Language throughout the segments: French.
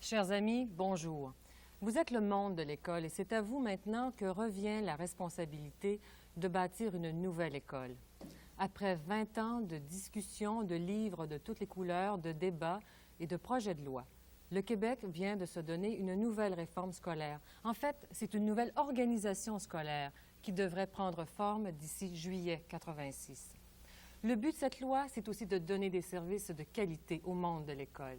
Chers amis, bonjour. Vous êtes le monde de l'école et c'est à vous maintenant que revient la responsabilité de bâtir une nouvelle école. Après 20 ans de discussions, de livres de toutes les couleurs, de débats et de projets de loi, le Québec vient de se donner une nouvelle réforme scolaire. En fait, c'est une nouvelle organisation scolaire qui devrait prendre forme d'ici juillet 86. Le but de cette loi, c'est aussi de donner des services de qualité au monde de l'école.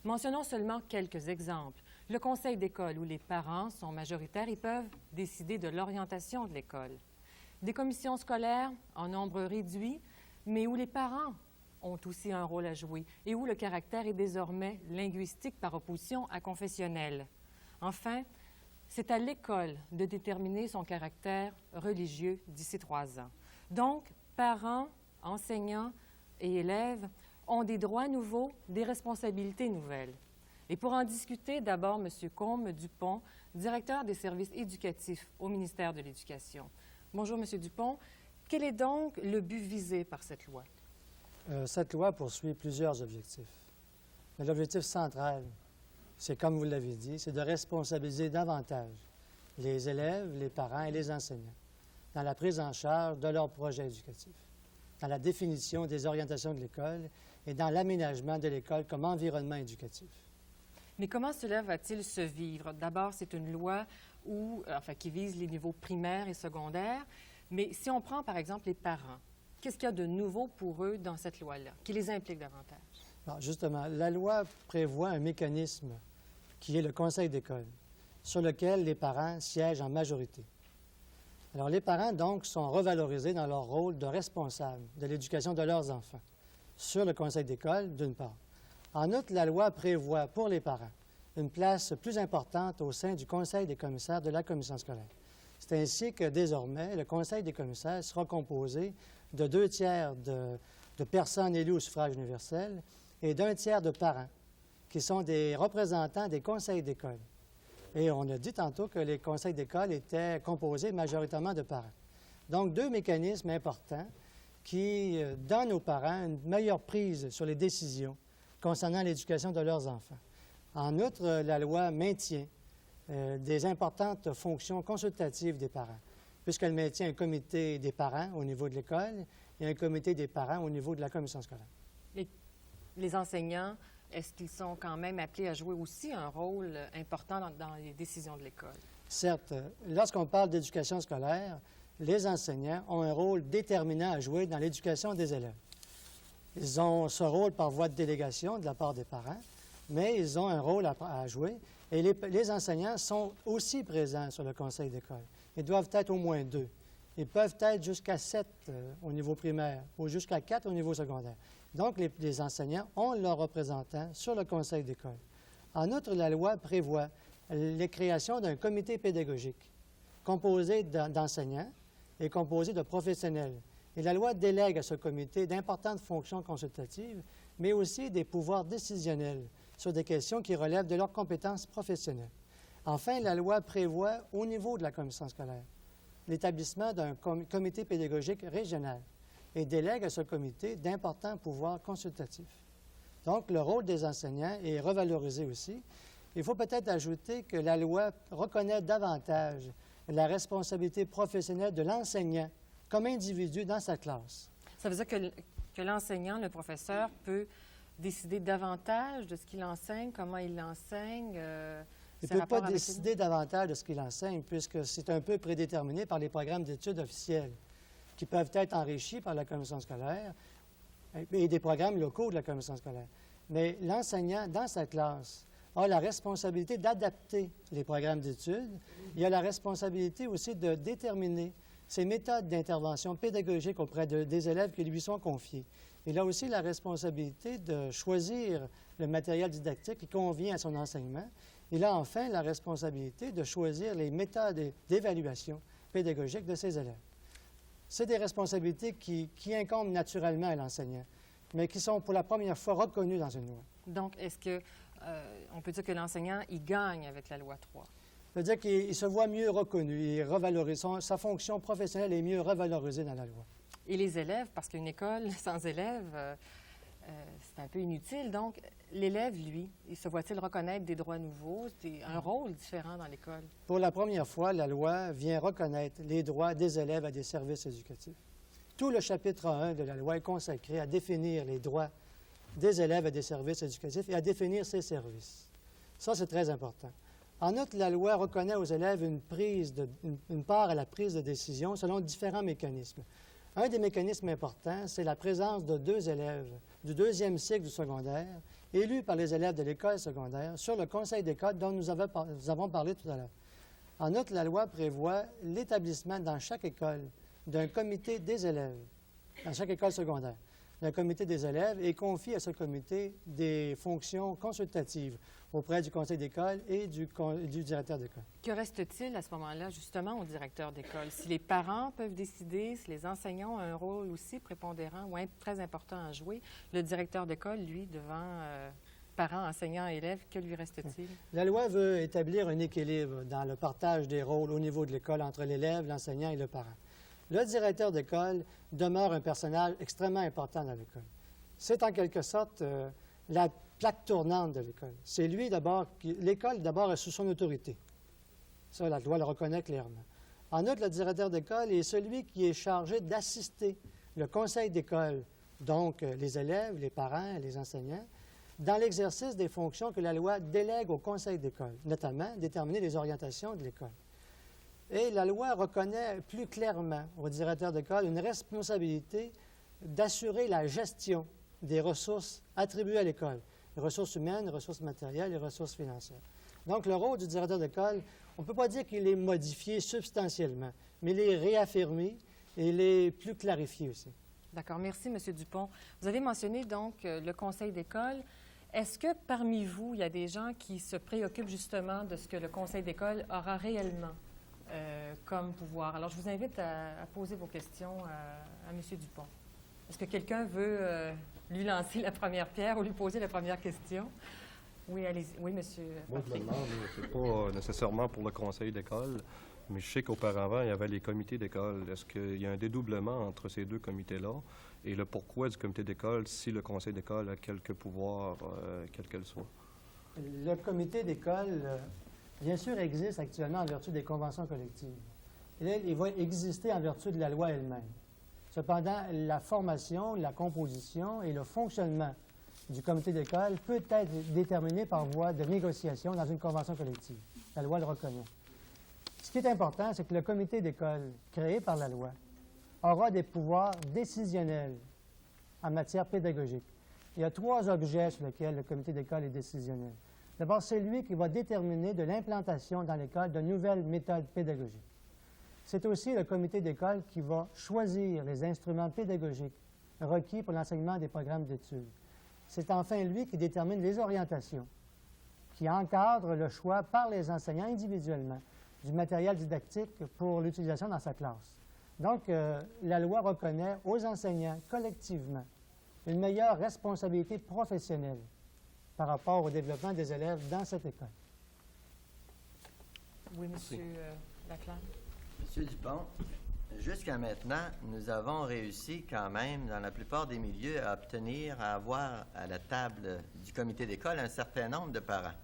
Mentionnons seulement quelques exemples. Le conseil d'école où les parents sont majoritaires et peuvent décider de l'orientation de l'école. Des commissions scolaires en nombre réduit, mais où les parents ont aussi un rôle à jouer et où le caractère est désormais linguistique par opposition à confessionnel. Enfin, c'est à l'école de déterminer son caractère religieux d'ici 3 ans. Donc, parents, enseignants et élèves ont des droits nouveaux, des responsabilités nouvelles. Et pour en discuter, d'abord, M. Combe-Dupont, directeur des services éducatifs au ministère de l'Éducation. Bonjour, M. Dupont. Quel est donc le but visé par cette loi? Cette loi poursuit plusieurs objectifs. Mais l'objectif central, c'est, comme vous l'avez dit, c'est de responsabiliser davantage les élèves, les parents et les enseignants dans la prise en charge de leurs projets éducatifs, dans la définition des orientations de l'école et dans l'aménagement de l'école comme environnement éducatif. Mais comment cela va-t-il se vivre? D'abord, c'est une loi qui vise les niveaux primaires et secondaires. Mais si on prend, par exemple, les parents, qu'est-ce qu'il y a de nouveau pour eux dans cette loi-là, qui les implique davantage? Alors, justement, la loi prévoit un mécanisme qui est le conseil d'école, sur lequel les parents siègent en majorité. Alors, les parents, donc, sont revalorisés dans leur rôle de responsables de l'éducation de leurs enfants sur le conseil d'école, d'une part. En outre, la loi prévoit pour les parents une place plus importante au sein du conseil des commissaires de la commission scolaire. C'est ainsi que, désormais, le conseil des commissaires sera composé de 2/3 de personnes élues au suffrage universel et d'1/3 de parents, qui sont des représentants des conseils d'école. Et on a dit tantôt que les conseils d'école étaient composés majoritairement de parents. Donc, 2 mécanismes importants qui donnent aux parents une meilleure prise sur les décisions concernant l'éducation de leurs enfants. En outre, la loi maintient des importantes fonctions consultatives des parents, puisqu'elle maintient un comité des parents au niveau de l'école et un comité des parents au niveau de la commission scolaire. Et les enseignants, est-ce qu'ils sont quand même appelés à jouer aussi un rôle important dans les décisions de l'école? Certes, lorsqu'on parle d'éducation scolaire, les enseignants ont un rôle déterminant à jouer dans l'éducation des élèves. Ils ont ce rôle par voie de délégation de la part des parents, mais ils ont un rôle à jouer. Et les enseignants sont aussi présents sur le conseil d'école. Ils doivent être au moins 2. Ils peuvent être jusqu'à 7 au niveau primaire ou jusqu'à 4 au niveau secondaire. Donc, les enseignants ont leurs représentants sur le conseil d'école. En outre, la loi prévoit la création d'un comité pédagogique composé d'enseignants et composé de professionnels. Et la loi délègue à ce comité d'importantes fonctions consultatives, mais aussi des pouvoirs décisionnels sur des questions qui relèvent de leurs compétences professionnelles. Enfin, la loi prévoit, au niveau de la commission scolaire, l'établissement d'un comité pédagogique régional et délègue à ce comité d'importants pouvoirs consultatifs. Donc, le rôle des enseignants est revalorisé aussi. Il faut peut-être ajouter que la loi reconnaît davantage la responsabilité professionnelle de l'enseignant comme individu dans sa classe. Ça veut dire que l'enseignant, le professeur, peut décider davantage de ce qu'il enseigne, comment il l'enseigne? Il ne peut pas décider davantage de ce qu'il enseigne, puisque c'est un peu prédéterminé par les programmes d'études officiels, qui peuvent être enrichis par la commission scolaire et des programmes locaux de la commission scolaire. Mais l'enseignant, dans sa classe, a la responsabilité d'adapter les programmes d'études. Il a la responsabilité aussi de déterminer ses méthodes d'intervention pédagogique auprès des élèves qui lui sont confiés. Il a aussi la responsabilité de choisir le matériel didactique qui convient à son enseignement. Il a enfin la responsabilité de choisir les méthodes d'évaluation pédagogique de ses élèves. C'est des responsabilités qui incombent naturellement à l'enseignant, mais qui sont pour la première fois reconnues dans une loi. Donc, est-ce qu'on peut dire que l'enseignant, il gagne avec la loi 3? Ça veut dire qu'il se voit mieux reconnu, il est revalorisé, sa fonction professionnelle est mieux revalorisée dans la loi. Et les élèves, parce qu'une école sans élèves, c'est un peu inutile. Donc, l'élève, lui, il se voit-il reconnaître des droits nouveaux, un rôle différent dans l'école? Pour la première fois, la loi vient reconnaître les droits des élèves à des services éducatifs. Tout le chapitre 1 de la loi est consacré à définir les droits des élèves à des services éducatifs et à définir ces services. Ça, c'est très important. En outre, la loi reconnaît aux élèves une part à la prise de décision selon différents mécanismes. Un des mécanismes importants, c'est la présence de 2 élèves du 2e cycle du secondaire, élus par les élèves de l'école secondaire, sur le conseil d'école dont nous avons parlé tout à l'heure. En outre, la loi prévoit l'établissement dans chaque école d'un comité des élèves, dans chaque école secondaire, d'un comité des élèves et confie à ce comité des fonctions consultatives auprès du conseil d'école et du directeur d'école. Que reste-t-il à ce moment-là, justement, au directeur d'école? Si les parents peuvent décider, si les enseignants ont un rôle aussi prépondérant ou très important à jouer, le directeur d'école, lui, devant parents, enseignants et élèves, que lui reste-t-il? La loi veut établir un équilibre dans le partage des rôles au niveau de l'école entre l'élève, l'enseignant et le parent. Le directeur d'école demeure un personnage extrêmement important dans l'école. C'est en quelque sorte la plaque tournante de l'école. C'est lui d'abord, l'école d'abord est sous son autorité. Ça, la loi le reconnaît clairement. En outre, le directeur d'école est celui qui est chargé d'assister le conseil d'école, donc les élèves, les parents, les enseignants, dans l'exercice des fonctions que la loi délègue au conseil d'école, notamment déterminer les orientations de l'école. Et la loi reconnaît plus clairement au directeur d'école une responsabilité d'assurer la gestion des ressources attribuées à l'école, les ressources humaines, les ressources matérielles, les ressources financières. Donc, le rôle du directeur d'école, on ne peut pas dire qu'il est modifié substantiellement, mais il est réaffirmé et il est plus clarifié aussi. D'accord. Merci, M. Dupont. Vous avez mentionné donc le conseil d'école. Est-ce que parmi vous, il y a des gens qui se préoccupent justement de ce que le conseil d'école aura réellement comme pouvoir? Alors, je vous invite à poser vos questions à M. Dupont. Est-ce que quelqu'un veut lui lancer la première pierre ou lui poser la première question? Oui, allez-y. Oui, monsieur. Moi, je me demande, c'est pas nécessairement pour le conseil d'école, mais je sais qu'auparavant, il y avait les comités d'école. Est-ce qu'il y a un dédoublement entre ces 2 comités-là? Et le pourquoi du comité d'école si le conseil d'école a quelques pouvoirs, quels qu'elles soient? Le comité d'école, bien sûr, existe actuellement en vertu des conventions collectives. Il va exister en vertu de la loi elle-même. Cependant, la formation, la composition et le fonctionnement du comité d'école peut être déterminé par voie de négociation dans une convention collective. La loi le reconnaît. Ce qui est important, c'est que le comité d'école, créé par la loi, aura des pouvoirs décisionnels en matière pédagogique. Il y a 3 objets sur lesquels le comité d'école est décisionnel. D'abord, c'est lui qui va déterminer de l'implantation dans l'école de nouvelles méthodes pédagogiques. C'est aussi le comité d'école qui va choisir les instruments pédagogiques requis pour l'enseignement des programmes d'études. C'est enfin lui qui détermine les orientations, qui encadre le choix par les enseignants individuellement du matériel didactique pour l'utilisation dans sa classe. Donc, la loi reconnaît aux enseignants collectivement une meilleure responsabilité professionnelle par rapport au développement des élèves dans cette école. Oui, M. Laclaire. M. Dupont, jusqu'à maintenant, nous avons réussi quand même, dans la plupart des milieux, à obtenir, à avoir à la table du comité d'école un certain nombre de parents.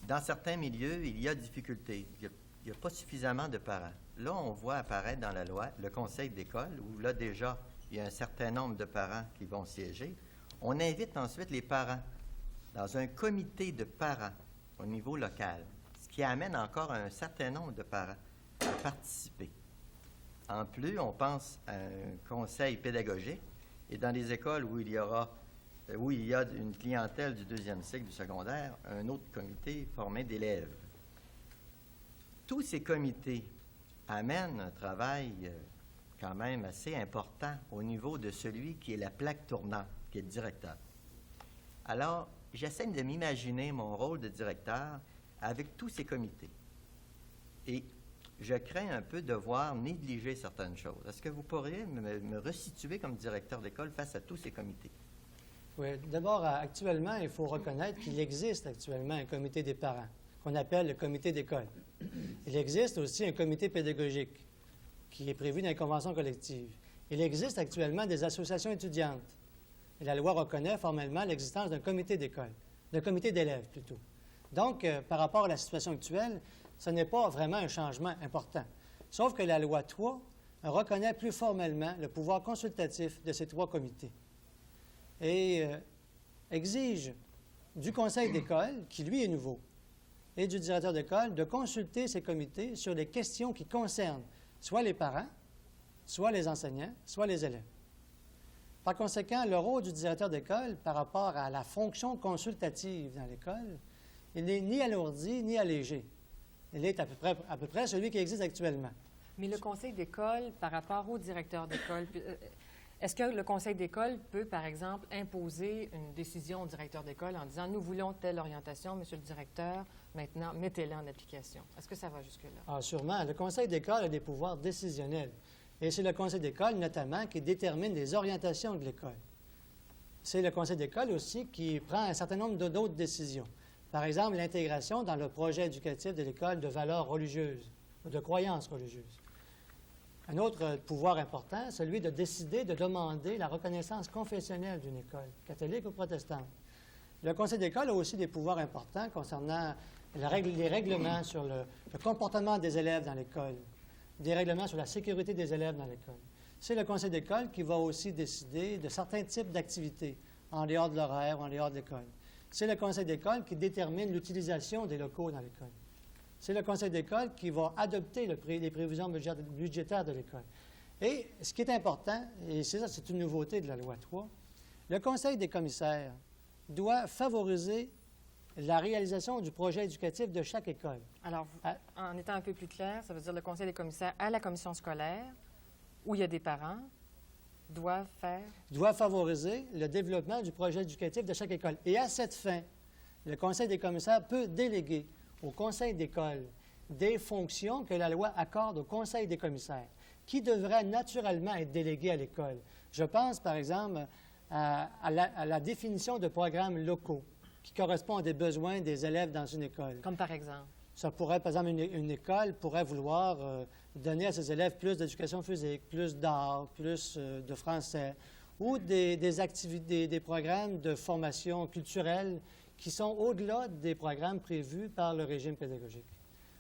Dans certains milieux, il y a difficulté. Il n'y a pas suffisamment de parents. Là, on voit apparaître dans la loi le conseil d'école, où là déjà, il y a un certain nombre de parents qui vont siéger. On invite ensuite les parents dans un comité de parents au niveau local, ce qui amène encore un certain nombre de parents à participer. En plus, on pense à un conseil pédagogique, et dans les écoles où il y a une clientèle du 2e cycle du secondaire, un autre comité formé d'élèves. Tous ces comités amènent un travail quand même assez important au niveau de celui qui est la plaque tournante, qui est le directeur. Alors, j'essaie de m'imaginer mon rôle de directeur avec tous ces comités. Et je crains un peu de devoir négliger certaines choses. Est-ce que vous pourriez me resituer comme directeur d'école face à tous ces comités? Oui. D'abord, actuellement, il faut reconnaître qu'il existe actuellement un comité des parents, qu'on appelle le comité d'école. Il existe aussi un comité pédagogique, qui est prévu dans les conventions collectives. Il existe actuellement des associations étudiantes Et la loi reconnaît formellement l'existence d'un comité d'école, d'un comité d'élèves plutôt. Donc, par rapport à la situation actuelle, ce n'est pas vraiment un changement important. Sauf que la loi 3 reconnaît plus formellement le pouvoir consultatif de ces 3 comités et exige du conseil d'école, qui lui est nouveau, et du directeur d'école de consulter ces comités sur les questions qui concernent soit les parents, soit les enseignants, soit les élèves. Par conséquent, le rôle du directeur d'école par rapport à la fonction consultative dans l'école, il n'est ni alourdi ni allégé. Il est à peu près celui qui existe actuellement. Mais le conseil d'école, par rapport au directeur d'école, est-ce que le conseil d'école peut, par exemple, imposer une décision au directeur d'école en disant « Nous voulons telle orientation, monsieur le directeur, maintenant, mettez-la en application ». Est-ce que ça va jusque-là? Ah, sûrement. Le conseil d'école a des pouvoirs décisionnels. Et c'est le conseil d'école, notamment, qui détermine les orientations de l'école. C'est le conseil d'école aussi qui prend un certain nombre d'autres décisions. Par exemple, l'intégration dans le projet éducatif de l'école de valeurs religieuses ou de croyances religieuses. Un autre pouvoir important, celui de décider de demander la reconnaissance confessionnelle d'une école, catholique ou protestante. Le conseil d'école a aussi des pouvoirs importants concernant les règlements sur le comportement des élèves dans l'école, des règlements sur la sécurité des élèves dans l'école. C'est le conseil d'école qui va aussi décider de certains types d'activités en dehors de l'horaire ou en dehors de l'école. C'est le conseil d'école qui détermine l'utilisation des locaux dans l'école. C'est le conseil d'école qui va adopter les prévisions budgétaires de l'école. Et ce qui est important, et c'est une nouveauté de la loi 3, le conseil des commissaires doit favoriser la réalisation du projet éducatif de chaque école. Alors, en étant un peu plus clair, ça veut dire le conseil des commissaires à la commission scolaire, où il y a des parents, doit favoriser le développement du projet éducatif de chaque école. Et à cette fin, le conseil des commissaires peut déléguer au conseil d'école des fonctions que la loi accorde au conseil des commissaires, qui devraient naturellement être déléguées à l'école. Je pense, par exemple, à la définition de programmes locaux qui correspondent aux besoins des élèves dans une école. Comme par exemple? Ça pourrait, par exemple, une école pourrait vouloir donner à ses élèves plus d'éducation physique, plus d'art, plus de français, ou des activités, des programmes de formation culturelle qui sont au-delà des programmes prévus par le régime pédagogique.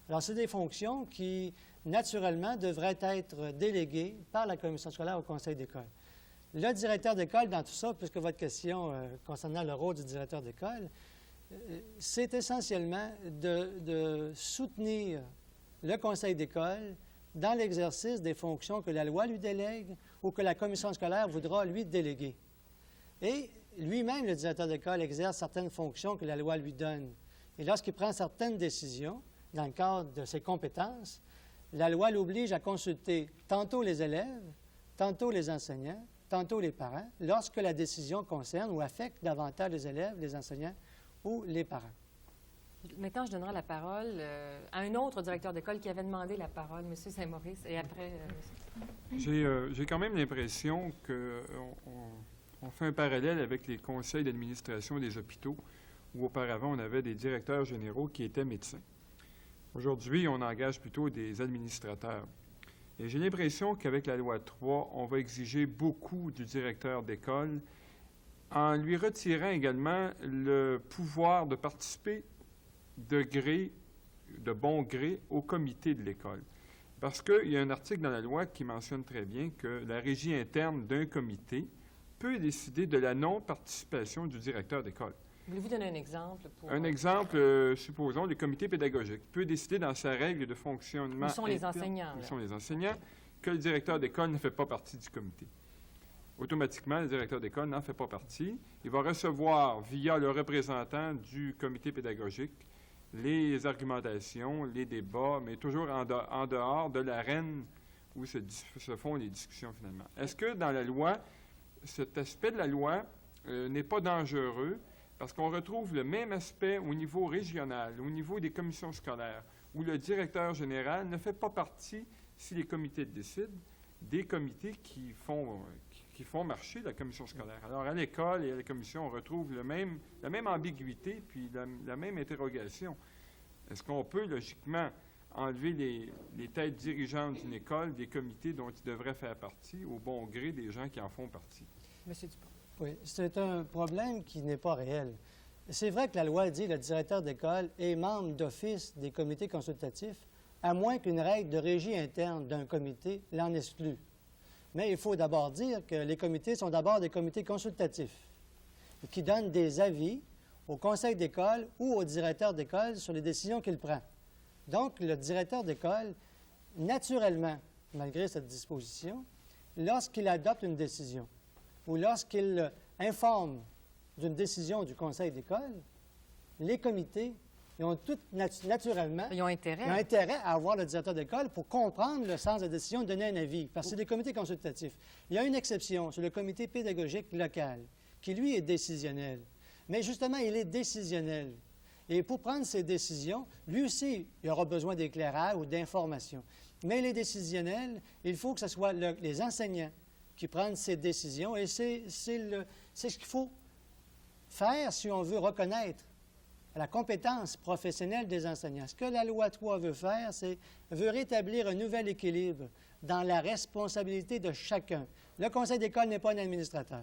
Alors, c'est des fonctions qui, naturellement, devraient être déléguées par la commission scolaire au conseil d'école. Le directeur d'école, dans tout ça, puisque votre question concernant le rôle du directeur d'école, c'est essentiellement de soutenir le conseil d'école dans l'exercice des fonctions que la loi lui délègue ou que la commission scolaire voudra lui déléguer. Et lui-même, le directeur d'école, exerce certaines fonctions que la loi lui donne. Et lorsqu'il prend certaines décisions, dans le cadre de ses compétences, la loi l'oblige à consulter tantôt les élèves, tantôt les enseignants, tantôt les parents, lorsque la décision concerne ou affecte davantage les élèves, les enseignants ou les parents. Maintenant, je donnerai la parole à un autre directeur d'école qui avait demandé la parole, M. Saint-Maurice, et après... J'ai quand même l'impression qu'on fait un parallèle avec les conseils d'administration des hôpitaux, où auparavant, on avait des directeurs généraux qui étaient médecins. Aujourd'hui, on engage plutôt des administrateurs. Et j'ai l'impression qu'avec la loi 3, on va exiger beaucoup du directeur d'école en lui retirant également le pouvoir de participer de bon gré au comité de l'école. Parce qu'il y a un article dans la loi qui mentionne très bien que la régie interne d'un comité peut décider de la non-participation du directeur d'école. Voulez-vous donner un exemple? Un exemple, supposons, le comité pédagogique peut décider dans sa règle de fonctionnement... Où sont les enseignants? Où sont les enseignants, que le directeur d'école ne fait pas partie du comité. Automatiquement, le directeur d'école n'en fait pas partie. Il va recevoir, via le représentant du comité pédagogique, les argumentations, les débats, mais toujours en dehors de l'arène où se font les discussions finalement. Est-ce que dans la loi, cet aspect de la loi n'est pas dangereux parce qu'on retrouve le même aspect au niveau régional, au niveau des commissions scolaires, où le directeur général ne fait pas partie, si les comités le décident, des comités qui font marcher la commission scolaire. Alors, à l'école et à la commission, on retrouve la même ambiguïté puis la même interrogation. Est-ce qu'on peut, logiquement, enlever les têtes dirigeantes d'une école des comités dont ils devraient faire partie au bon gré des gens qui en font partie? Monsieur Dupont. Oui, c'est un problème qui n'est pas réel. C'est vrai que la loi dit que le directeur d'école est membre d'office des comités consultatifs, à moins qu'une règle de régie interne d'un comité l'en exclue. Mais il faut d'abord dire que les comités sont d'abord des comités consultatifs qui donnent des avis au conseil d'école ou au directeur d'école sur les décisions qu'il prend. Donc, le directeur d'école, naturellement, malgré cette disposition, lorsqu'il adopte une décision ou lorsqu'il informe d'une décision du conseil d'école, les comités ils ont tout naturellement Ils ont intérêt. ils ont intérêt à avoir le directeur d'école pour comprendre le sens de la décision et donner un avis, parce que c'est des comités consultatifs. Il y a une exception, c'est le comité pédagogique local, qui, lui, est décisionnel. Mais justement, il est décisionnel. Et pour prendre ses décisions, lui aussi, il aura besoin d'éclairage ou d'informations. Mais il est décisionnel, il faut que ce soit les enseignants qui prennent ces décisions, et c'est ce qu'il faut faire si on veut reconnaître la compétence professionnelle des enseignants. Ce que la loi 3 veut faire, c'est veut rétablir un nouvel équilibre dans la responsabilité de chacun. Le conseil d'école n'est pas un administrateur.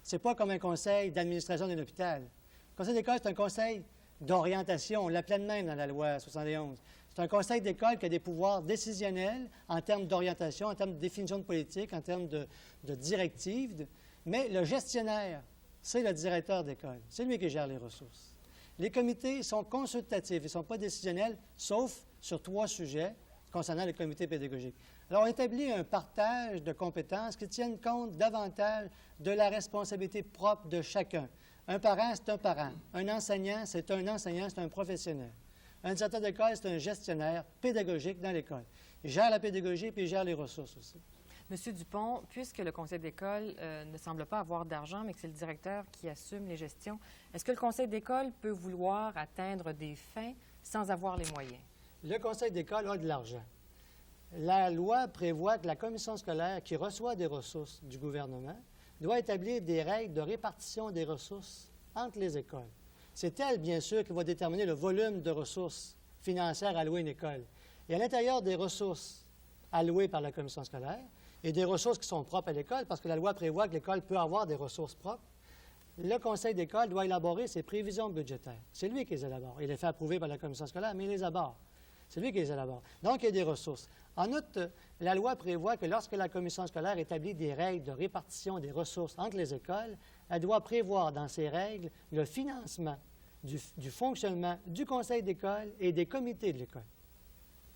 Ce n'est pas comme un conseil d'administration d'un hôpital. Le conseil d'école, c'est un conseil d'orientation. On l'appelait de même dans la loi 71. C'est un conseil d'école qui a des pouvoirs décisionnels en termes d'orientation, en termes de définition de politique, en termes de directives. Mais le gestionnaire, c'est le directeur d'école. C'est lui qui gère les ressources. Les comités sont consultatifs, ils ne sont pas décisionnels, sauf sur 3 sujets concernant le comité pédagogique. Alors, on établit un partage de compétences qui tiennent compte davantage de la responsabilité propre de chacun. Un parent, c'est un parent. Un enseignant, c'est un professionnel. Un directeur d'école, c'est un gestionnaire pédagogique dans l'école. Il gère la pédagogie puis il gère les ressources aussi. Monsieur Dupont, puisque le conseil d'école ne semble pas avoir d'argent, mais que c'est le directeur qui assume les gestions, est-ce que le conseil d'école peut vouloir atteindre des fins sans avoir les moyens? Le conseil d'école a de l'argent. La loi prévoit que la commission scolaire qui reçoit des ressources du gouvernement doit établir des règles de répartition des ressources entre les écoles. C'est elle, bien sûr, qui va déterminer le volume de ressources financières allouées à une école. Et à l'intérieur des ressources allouées par la commission scolaire, et des ressources qui sont propres à l'école, parce que la loi prévoit que l'école peut avoir des ressources propres, le conseil d'école doit élaborer ses prévisions budgétaires. C'est lui qui les élabore. Il les fait approuver par la commission scolaire, mais il les élabore. C'est lui qui les élabore. Donc, il y a des ressources. En outre, la loi prévoit que lorsque la commission scolaire établit des règles de répartition des ressources entre les écoles, elle doit prévoir dans ces règles le financement du fonctionnement du conseil d'école et des comités de l'école.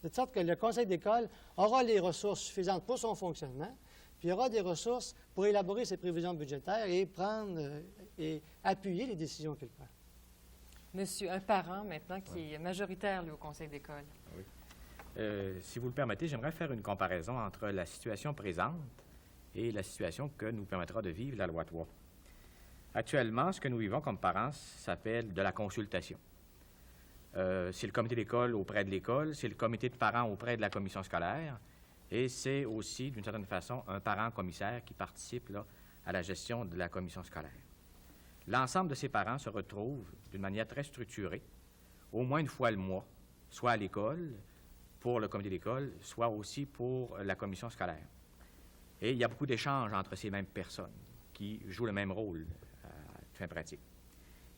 De sorte que le conseil d'école aura les ressources suffisantes pour son fonctionnement, puis il aura des ressources pour élaborer ses prévisions budgétaires et prendre et appuyer les décisions qu'il prend. Monsieur, un parent maintenant qui est majoritaire, lui, au conseil d'école. Oui. Si vous le permettez, j'aimerais faire une comparaison entre la situation présente et la situation que nous permettra de vivre la loi 3. Actuellement, ce que nous vivons comme parents s'appelle de la consultation. C'est le comité d'école auprès de l'école, c'est le comité de parents auprès de la commission scolaire, et c'est aussi, d'une certaine façon, un parent commissaire qui participe là, à la gestion de la commission scolaire. L'ensemble de ces parents se retrouvent d'une manière très structurée, au moins une fois le mois, soit à l'école, pour le comité d'école, soit aussi pour la commission scolaire. Et il y a beaucoup d'échanges entre ces mêmes personnes qui jouent le même rôle à fin pratique.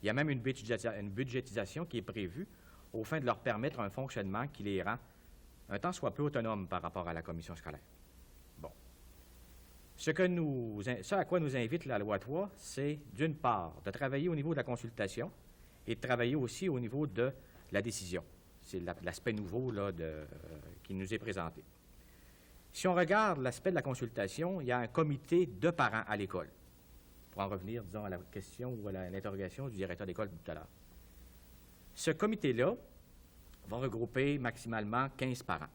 Il y a même une budgétisation qui est prévue au fin de leur permettre un fonctionnement qui les rend un tant soit peu autonomes par rapport à la commission scolaire. Bon. Ce à quoi nous invite la loi 3, c'est d'une part de travailler au niveau de la consultation et de travailler aussi au niveau de la décision. C'est l'aspect nouveau là, qui nous est présenté. Si on regarde l'aspect de la consultation, il y a un comité de parents à l'école. Pour en revenir, disons, à la question ou à l'interrogation du directeur d'école tout à l'heure. Ce comité-là va regrouper maximalement 15 parents.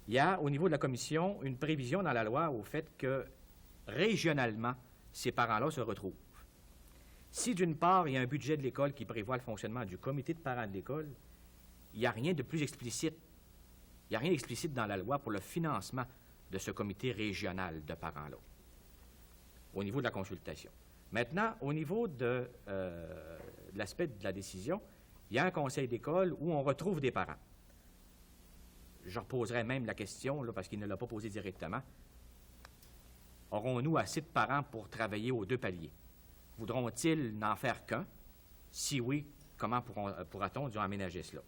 Il y a, au niveau de la commission, une prévision dans la loi au fait que, régionalement, ces parents-là se retrouvent. Si, d'une part, il y a un budget de l'école qui prévoit le fonctionnement du comité de parents de l'école, il n'y a rien de plus explicite. Il n'y a rien d'explicite dans la loi pour le financement de ce comité régional de parents-là, au niveau de la consultation. Maintenant, au niveau de l'aspect de la décision, il y a un conseil d'école où on retrouve des parents. Je reposerai même la question, là, parce qu'il ne l'a pas posée directement. Aurons-nous assez de parents pour travailler aux 2 paliers? Voudront-ils n'en faire qu'un? Si oui, comment pourra-t-on disons, aménager cela?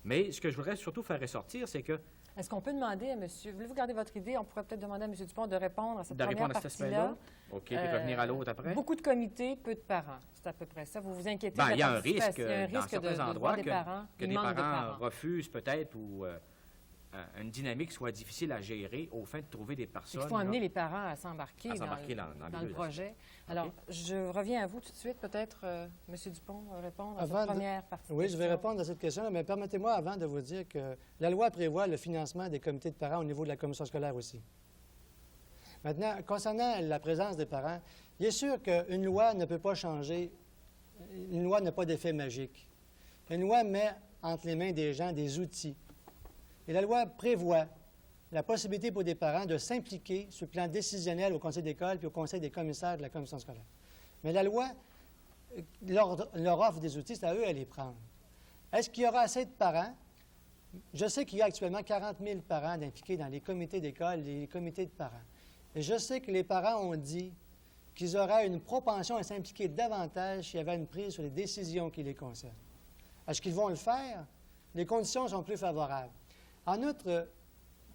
Mais ce que je voudrais surtout faire ressortir, c'est que Est-ce qu'on peut demander à monsieur, voulez-vous garder votre idée? On pourrait peut-être demander à M. Dupont de répondre à cette de première répondre à cet partie-là. aspect-là, OK, puis revenir à l'autre après. Beaucoup de comités, peu de parents. C'est à peu près ça. Vous vous inquiétez Ben, de la il y a un risque, participation. Il y a un dans risque certains de endroits voir des parents. que Il des manque de parents parents. refusent peut-être ou une dynamique soit difficile à gérer au fin de trouver des personnes. Il faut amener là. les parents à s'embarquer dans les le deux projet. aspects. Alors, OK. je reviens à vous tout de suite, peut-être, M. Dupont, répondre à Avant cette de- première partie. Oui, je vais répondre à cette question, mais permettez-moi avant de vous dire que la loi prévoit le financement des comités de parents au niveau de la commission scolaire aussi. Maintenant, concernant la présence des parents, il est sûr qu'une loi ne peut pas changer, une loi n'a pas d'effet magique. Une loi met entre les mains des gens des outils. Et la loi prévoit la possibilité pour des parents de s'impliquer sur le plan décisionnel au conseil d'école puis au conseil des commissaires de la commission scolaire. Mais la loi leur offre des outils, c'est à eux à les prendre. Est-ce qu'il y aura assez de parents? Je sais qu'il y a actuellement 40 000 parents impliqués dans les comités d'école et les comités de parents. Et je sais que les parents ont dit qu'ils auraient une propension à s'impliquer davantage s'il y avait une prise sur les décisions qui les concernent. Est-ce qu'ils vont le faire? Les conditions sont plus favorables. En outre,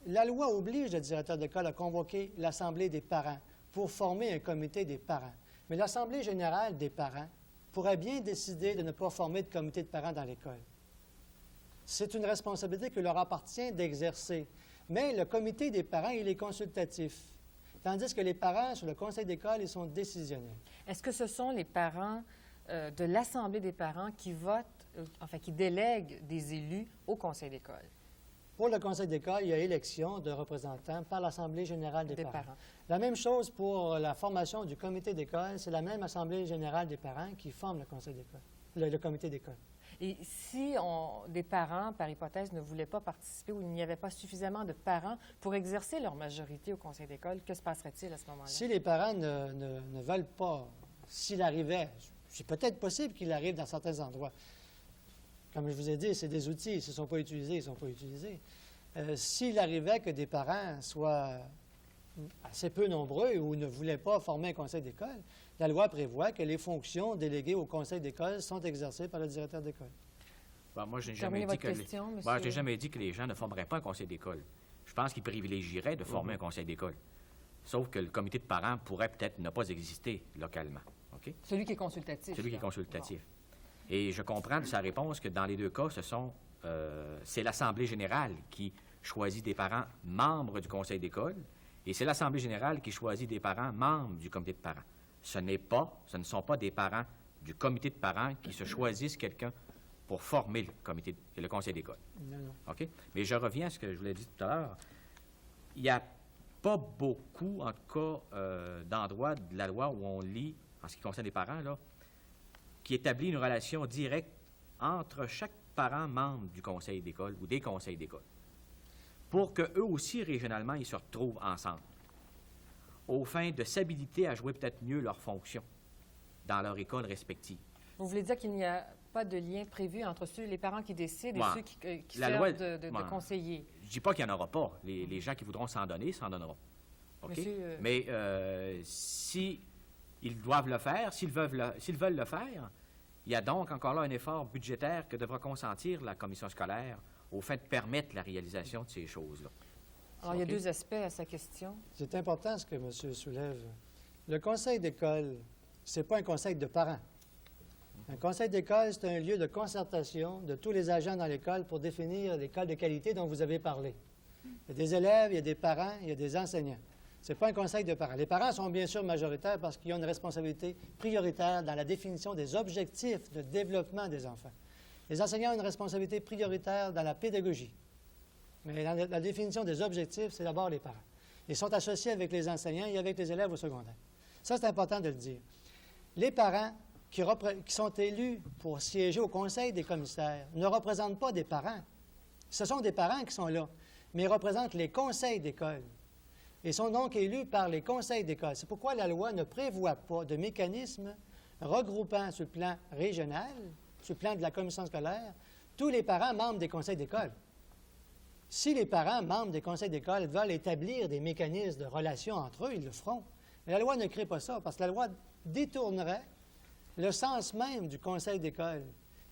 la loi oblige le directeur d'école à convoquer l'Assemblée des parents pour former un comité des parents. Mais l'Assemblée générale des parents pourrait bien décider de ne pas former de comité de parents dans l'école. C'est une responsabilité qu'il leur appartient d'exercer. Mais le comité des parents, il est consultatif. Tandis que les parents, sur le conseil d'école, ils sont décisionnels. Est-ce que ce sont les parents de l'Assemblée des parents qui votent, enfin, qui délèguent des élus au conseil d'école? Pour le conseil d'école, il y a élection de représentants par l'Assemblée générale des Des parents. parents. La même chose pour la formation du comité d'école, c'est la même Assemblée générale des parents qui forme le conseil d'école, le comité d'école. Et si des parents, par hypothèse, ne voulaient pas participer ou il n'y avait pas suffisamment de parents pour exercer leur majorité au conseil d'école, que se passerait-il à ce moment-là? Si les parents ne veulent pas, s'il arrivait, c'est peut-être possible qu'il arrive dans certains endroits. Comme je vous ai dit, c'est des outils. S'ils ne sont pas utilisés, ils ne sont pas utilisés. S'il arrivait que des parents soient assez peu nombreux ou ne voulaient pas former un conseil d'école, la loi prévoit que les fonctions déléguées au conseil d'école sont exercées par le directeur d'école. Ben, moi, je n'ai Terminez jamais, votre question, monsieur. je n'ai jamais dit que les gens ne formeraient pas un conseil d'école. Je pense qu'ils privilégieraient de former un conseil d'école. Sauf que le comité de parents pourrait peut-être ne pas exister localement. OK? Celui qui est consultatif. Celui qui est là. consultatif. Et je comprends de sa réponse que dans les deux cas, c'est l'Assemblée générale qui choisit des parents membres du conseil d'école et c'est l'Assemblée générale qui choisit des parents membres du comité de parents. Ce ne sont pas des parents du comité de parents qui se choisissent quelqu'un pour former le conseil d'école. Non, non. OK? Mais je reviens à ce que je vous l'ai dit tout à l'heure. Il n'y a pas beaucoup, en tout cas, d'endroits de la loi où on lit, en ce qui concerne les parents, là, qui établit une relation directe entre chaque parent membre du conseil d'école ou des conseils d'école, pour qu'eux aussi, régionalement, ils se retrouvent ensemble, aux fins de s'habiliter à jouer peut-être mieux leurs fonctions dans leur école respective. Vous voulez dire qu'il n'y a pas de lien prévu entre les parents qui décident Ouais. et ceux qui La servent loi- de ouais. conseillers? Je ne dis pas qu'il n'y en aura pas. Les gens qui voudront s'en donner, s'en donneront. OK? Monsieur, Mais si ils doivent le faire, s'ils veulent le faire, il y a donc encore là un effort budgétaire que devra consentir la commission scolaire au fait de permettre la réalisation de ces choses-là. Alors, il y a OK? deux aspects à sa question. C'est important ce que monsieur soulève. Le conseil d'école, ce n'est pas un conseil de parents. Un conseil d'école, c'est un lieu de concertation de tous les agents dans l'école pour définir l'école de qualité dont vous avez parlé. Il y a des élèves, il y a des parents, il y a des enseignants. Ce n'est pas un conseil de parents. Les parents sont bien sûr majoritaires parce qu'ils ont une responsabilité prioritaire dans la définition des objectifs de développement des enfants. Les enseignants ont une responsabilité prioritaire dans la pédagogie. Mais dans la définition des objectifs, c'est d'abord les parents. Ils sont associés avec les enseignants et avec les élèves au secondaire. Ça, c'est important de le dire. Les parents qui sont élus pour siéger au conseil des commissaires ne représentent pas des parents. Ce sont des parents qui sont là, mais ils représentent les conseils d'école. Ils sont donc élus par les conseils d'école. C'est pourquoi la loi ne prévoit pas de mécanisme regroupant sur le plan régional, sur le plan de la commission scolaire, tous les parents membres des conseils d'école. Si les parents, membres des conseils d'école, veulent établir des mécanismes de relations entre eux, ils le feront. Mais la loi ne crée pas ça, parce que la loi détournerait le sens même du conseil d'école,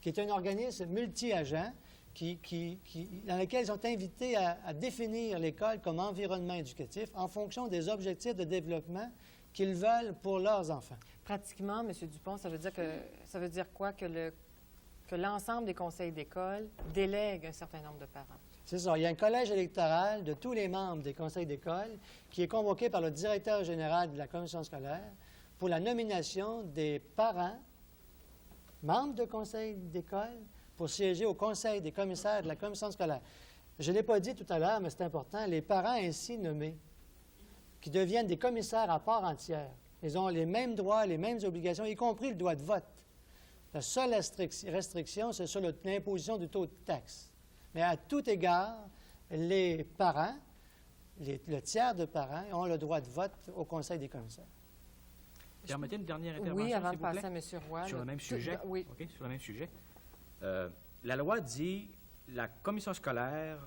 qui est un organisme multi-agent dans lequel ils sont invités à définir l'école comme environnement éducatif en fonction des objectifs de développement qu'ils veulent pour leurs enfants. Pratiquement, M. Dupont, ça veut dire quoi? Que l'ensemble des conseils d'école délègue un certain nombre de parents. C'est ça. Il y a un collège électoral de tous les membres des conseils d'école qui est convoqué par le directeur général de la commission scolaire pour la nomination des parents, membres de conseils d'école, pour siéger au conseil des commissaires de la commission scolaire. Je ne l'ai pas dit tout à l'heure, mais c'est important, les parents ainsi nommés, qui deviennent des commissaires à part entière, ils ont les mêmes droits, les mêmes obligations, y compris le droit de vote. La seule restriction, c'est sur l'imposition du taux de taxe. Mais à tout égard, les parents, le tiers de parents, ont le droit de vote au conseil des commissaires. Permettez une dernière intervention, Oui, avant de s'il vous plaît? passer à M. Roy. Sur le même sujet? Oui. OK, sur le même sujet. La loi dit, la commission scolaire,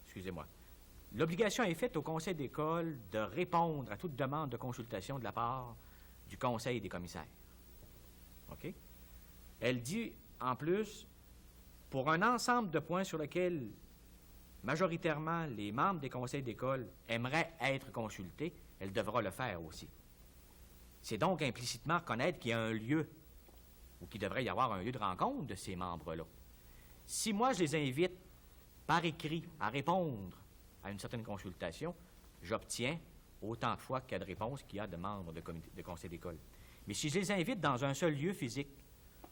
excusez-moi, l'obligation est faite au conseil d'école de répondre à toute demande de consultation de la part du conseil des commissaires. OK? Elle dit, en plus, pour un ensemble de points sur lesquels, majoritairement, les membres des conseils d'école aimeraient être consultés, elle devra le faire aussi. C'est donc implicitement reconnaître qu'il y a un lieu, ou qu'il devrait y avoir un lieu de rencontre de ces membres-là. Si moi, je les invite par écrit à répondre à une certaine consultation, j'obtiens autant de fois qu'il y a de réponses qu'il y a de membres de conseil d'école. Mais si je les invite dans un seul lieu physique,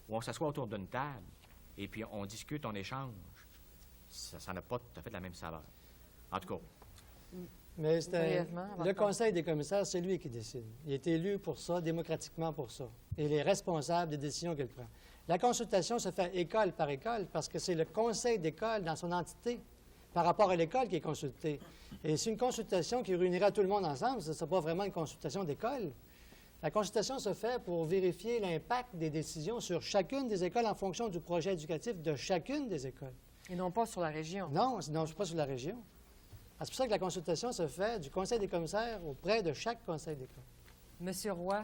où on s'assoit autour d'une table, et puis on discute, on échange, ça n'a pas tout à fait la même saveur. En tout cas. Mais Brièvement, le conseil des commissaires, c'est lui qui décide. Il est élu pour ça, démocratiquement pour ça. Et il est responsable des décisions qu'il prend. La consultation se fait école par école parce que c'est le conseil d'école dans son entité par rapport à l'école qui est consulté. Et c'est une consultation qui réunira tout le monde ensemble. Ce ne sera pas vraiment une consultation d'école. La consultation se fait pour vérifier l'impact des décisions sur chacune des écoles en fonction du projet éducatif de chacune des écoles. Et non pas sur la région. Non, pas sur la région. C'est pour ça que la consultation se fait du conseil des commissaires auprès de chaque conseil d'école. Monsieur Roy.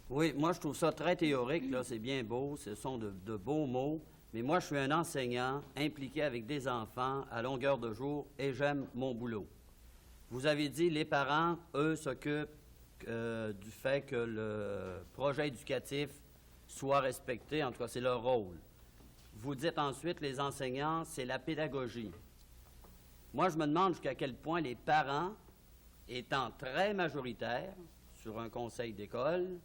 Oui, moi, je trouve ça très théorique, là, c'est bien beau, ce sont de beaux mots, mais moi, je suis un enseignant impliqué avec des enfants à longueur de jour et j'aime mon boulot. Vous avez dit, les parents, eux, s'occupent du fait que le projet éducatif soit respecté, en tout cas, c'est leur rôle. Vous dites ensuite, les enseignants, c'est la pédagogie. Moi, je me demande jusqu'à quel point les parents, étant très majoritaires sur un conseil d'école,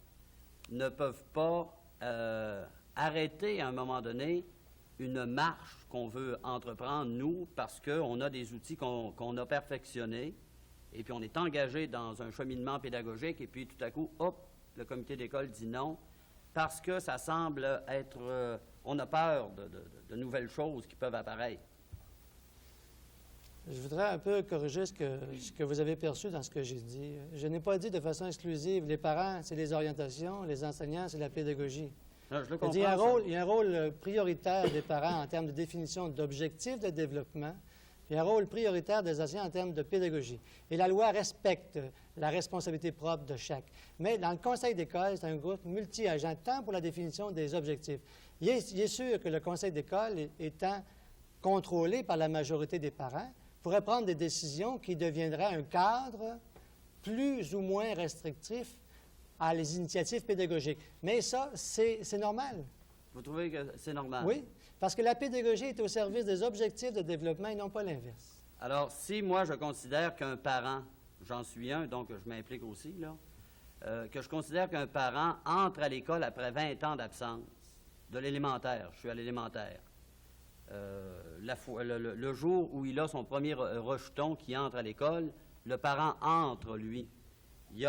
ne peuvent pas arrêter à un moment donné une marche qu'on veut entreprendre, nous, parce qu'on a des outils qu'on a perfectionnés, et puis on est engagé dans un cheminement pédagogique, et puis tout à coup, hop, le comité d'école dit non, parce que ça semble être... on a peur de nouvelles choses qui peuvent apparaître. Je voudrais un peu corriger ce que vous avez perçu dans ce que j'ai dit. Je n'ai pas dit de façon exclusive, les parents, c'est les orientations, les enseignants, c'est la pédagogie. Non, je le comprends, Il y a un rôle prioritaire des parents en termes de définition d'objectifs de développement, il y a un rôle prioritaire des enseignants en termes de pédagogie. Et la loi respecte la responsabilité propre de chaque. Mais dans le conseil d'école, c'est un groupe multi-agent, tant pour la définition des objectifs. Il est sûr que le conseil d'école, étant contrôlé par la majorité des parents, pourrait prendre des décisions qui deviendraient un cadre plus ou moins restrictif à les initiatives pédagogiques. Mais ça, c'est normal. Vous trouvez que c'est normal? Oui, parce que la pédagogie est au service des objectifs de développement et non pas l'inverse. Alors, si moi, je considère qu'un parent, j'en suis un, donc je m'implique aussi, là, que je considère qu'un parent entre à l'école après 20 ans d'absence de l'élémentaire, je suis à l'élémentaire, le jour où il a son premier rejeton qui entre à l'école, le parent entre, lui. Il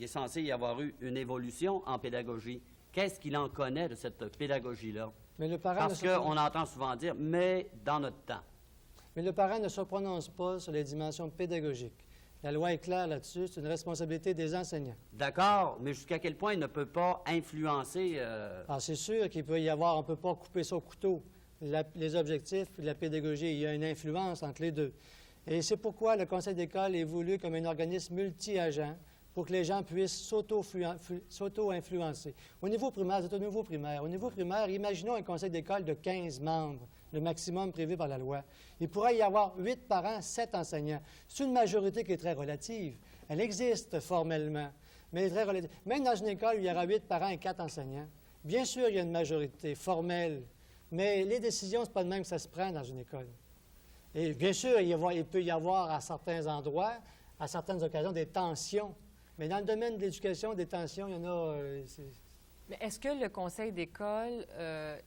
est censé y avoir eu une évolution en pédagogie. Qu'est-ce qu'il en connaît de cette pédagogie-là? Mais le parent Parce qu'on entend souvent dire « mais dans notre temps ». Mais le parent ne se prononce pas sur les dimensions pédagogiques. La loi est claire là-dessus, c'est une responsabilité des enseignants. D'accord, mais jusqu'à quel point il ne peut pas influencer... Alors, c'est sûr qu'il peut y avoir, on ne peut pas couper ça au couteau. les objectifs et la pédagogie. Il y a une influence entre les deux. Et c'est pourquoi le conseil d'école est voulu comme un organisme multi-agent pour que les gens puissent s'auto-influencer. Au niveau primaire, c'est au niveau primaire. Au niveau primaire, imaginons un conseil d'école de 15 membres, le maximum prévu par la loi. Il pourrait y avoir 8 parents, 7 enseignants. C'est une majorité qui est très relative. Elle existe formellement, mais elle est très relative. Même dans une école où il y aura 8 parents et 4 enseignants, bien sûr, il y a une majorité formelle, mais les décisions, ce n'est pas de même que ça se prend dans une école. Et bien sûr, il peut y avoir à certains endroits, à certaines occasions, des tensions. Mais dans le domaine de l'éducation, des tensions, il y en a... Mais est-ce que le conseil d'école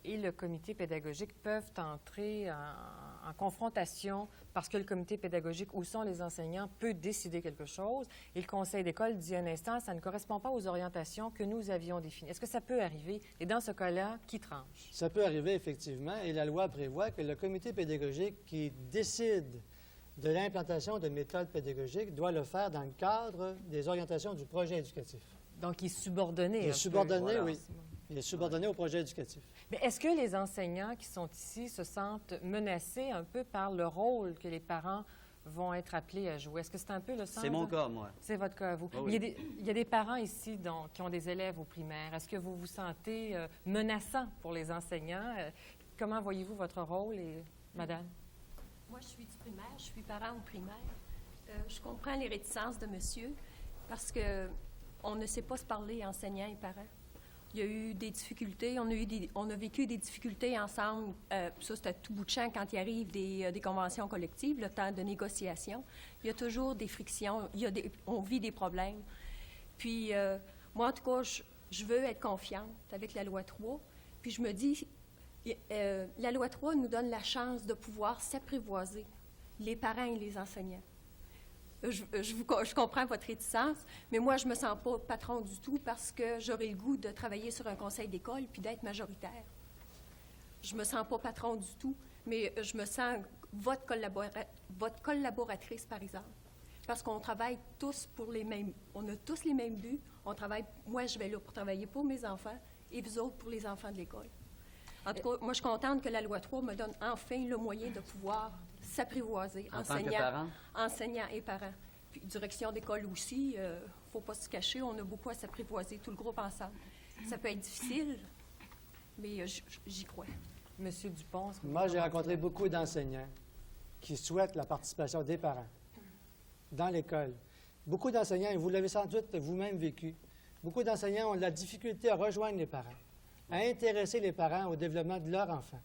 et le comité pédagogique peuvent entrer en confrontation parce que le comité pédagogique, où sont les enseignants, peut décider quelque chose et le conseil d'école dit un instant, ça ne correspond pas aux orientations que nous avions définies. Est-ce que ça peut arriver? Et dans ce cas-là, qui tranche? Ça peut arriver, effectivement, et la loi prévoit que le comité pédagogique qui décide de l'implantation de méthodes pédagogiques doit le faire dans le cadre des orientations du projet éducatif. Donc, il est subordonné. Il est subordonné, voilà. oui. Il est subordonné au projet éducatif. Mais est-ce que les enseignants qui sont ici se sentent menacés un peu par le rôle que les parents vont être appelés à jouer? Est-ce que c'est un peu le sens? C'est mon cas, moi. C'est votre cas à vous. Ah oui. Il y a des parents ici qui ont des élèves au primaire. Est-ce que vous vous sentez menaçant pour les enseignants? Comment voyez-vous votre rôle, madame? Moi, je suis du primaire, je suis parent au primaire. Je comprends les réticences de monsieur parce qu'on ne sait pas se parler, enseignants et parents. Il y a eu des difficultés, on a vécu des difficultés ensemble. Ça, c'est à tout bout de champ quand il arrive des conventions collectives, le temps de négociation. Il y a toujours des frictions, on vit des problèmes. Puis, moi, en tout cas, je veux être confiante avec la loi 3. Puis, je me dis, la loi 3 nous donne la chance de pouvoir s'apprivoiser, les parents et les enseignants. Je comprends votre réticence, mais moi, je ne me sens pas patron du tout parce que j'aurais le goût de travailler sur un conseil d'école puis d'être majoritaire. Je ne me sens pas patron du tout, mais je me sens votre collaboratrice, par exemple. Parce qu'on travaille tous on a tous les mêmes buts. Moi, je vais là pour travailler pour mes enfants et vous autres pour les enfants de l'école. En tout cas, moi, je suis contente que la loi 3 me donne enfin le moyen de pouvoir s'apprivoiser, enseignants et parents. Puis, direction d'école aussi, il ne faut pas se cacher, on a beaucoup à s'apprivoiser, tout le groupe ensemble. Ça peut être difficile, mais j'y crois. Monsieur Dupont, est-ce que Moi, j'ai rencontré beaucoup d'enseignants qui souhaitent la participation des parents dans l'école. Beaucoup d'enseignants, et vous l'avez sans doute vous-même vécu, beaucoup d'enseignants ont de la difficulté à rejoindre les parents, à intéresser les parents au développement de leur enfant.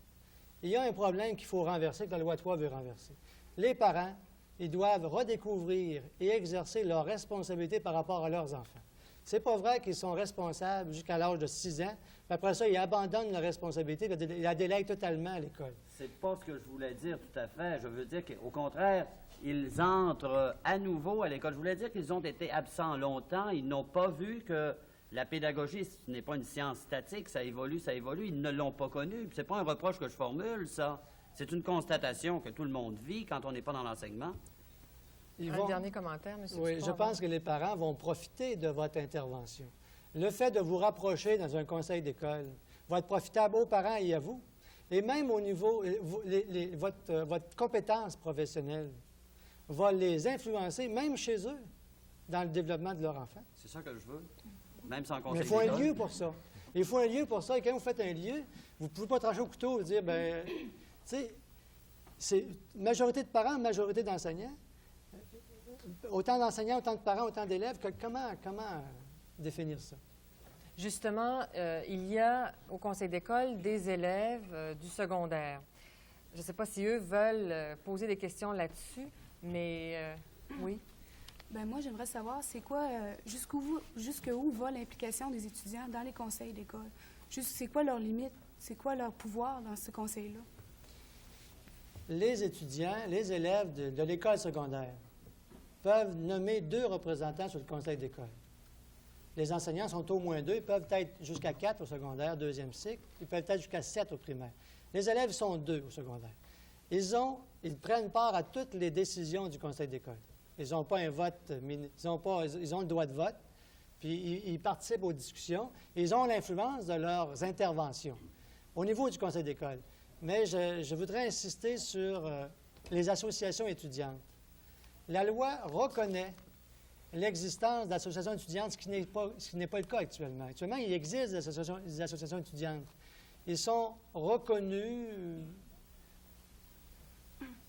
Il y a un problème qu'il faut renverser, que la loi 3 veut renverser. Les parents, ils doivent redécouvrir et exercer leurs responsabilités par rapport à leurs enfants. C'est pas vrai qu'ils sont responsables jusqu'à l'âge de 6 ans, puis après ça, ils abandonnent leur responsabilité, ils la délèguent totalement à l'école. C'est pas ce que je voulais dire tout à fait. Je veux dire qu'au contraire, ils entrent à nouveau à l'école. Je voulais dire qu'ils ont été absents longtemps, ils n'ont pas vu que la pédagogie, ce n'est pas une science statique, ça évolue, ils ne l'ont pas connu. Ce n'est pas un reproche que je formule, ça. C'est une constatation que tout le monde vit quand on n'est pas dans l'enseignement. Un dernier commentaire, M. Oui, Dupont, je pense que les parents vont profiter de votre intervention. Le fait de vous rapprocher dans un conseil d'école va être profitable aux parents et à vous. Et même au niveau, votre compétence professionnelle va les influencer, même chez eux, dans le développement de leur enfant. C'est ça que je veux. Même sans conseil Mais il faut un d'école. lieu pour ça. Il faut un lieu pour ça. Et quand vous faites un lieu, vous ne pouvez pas trancher au couteau et dire, bien, tu sais, c'est majorité de parents, majorité d'enseignants. Autant d'enseignants, autant de parents, autant d'élèves. Comment définir ça? Justement, il y a au conseil d'école des élèves du secondaire. Je ne sais pas si eux veulent poser des questions là-dessus, mais oui. Bien, moi, j'aimerais savoir, c'est quoi, jusqu'où va l'implication des étudiants dans les conseils d'école? C'est quoi leurs limites? C'est quoi leur pouvoir dans ce conseil-là? Les étudiants, les élèves de l'école secondaire peuvent nommer 2 représentants sur le conseil d'école. Les enseignants sont au moins 2, ils peuvent être jusqu'à 4 au secondaire, 2e cycle, ils peuvent être jusqu'à 7 au primaire. Les élèves sont 2 au secondaire. Ils prennent part à toutes les décisions du conseil d'école. Ils n'ont pas un vote, ils ont le droit de vote, puis ils participent aux discussions, et ils ont l'influence de leurs interventions. Au niveau du conseil d'école, mais je voudrais insister sur les associations étudiantes. La loi reconnaît l'existence d'associations étudiantes, ce qui n'est pas le cas actuellement. Actuellement, il existe des associations étudiantes. Ils sont reconnus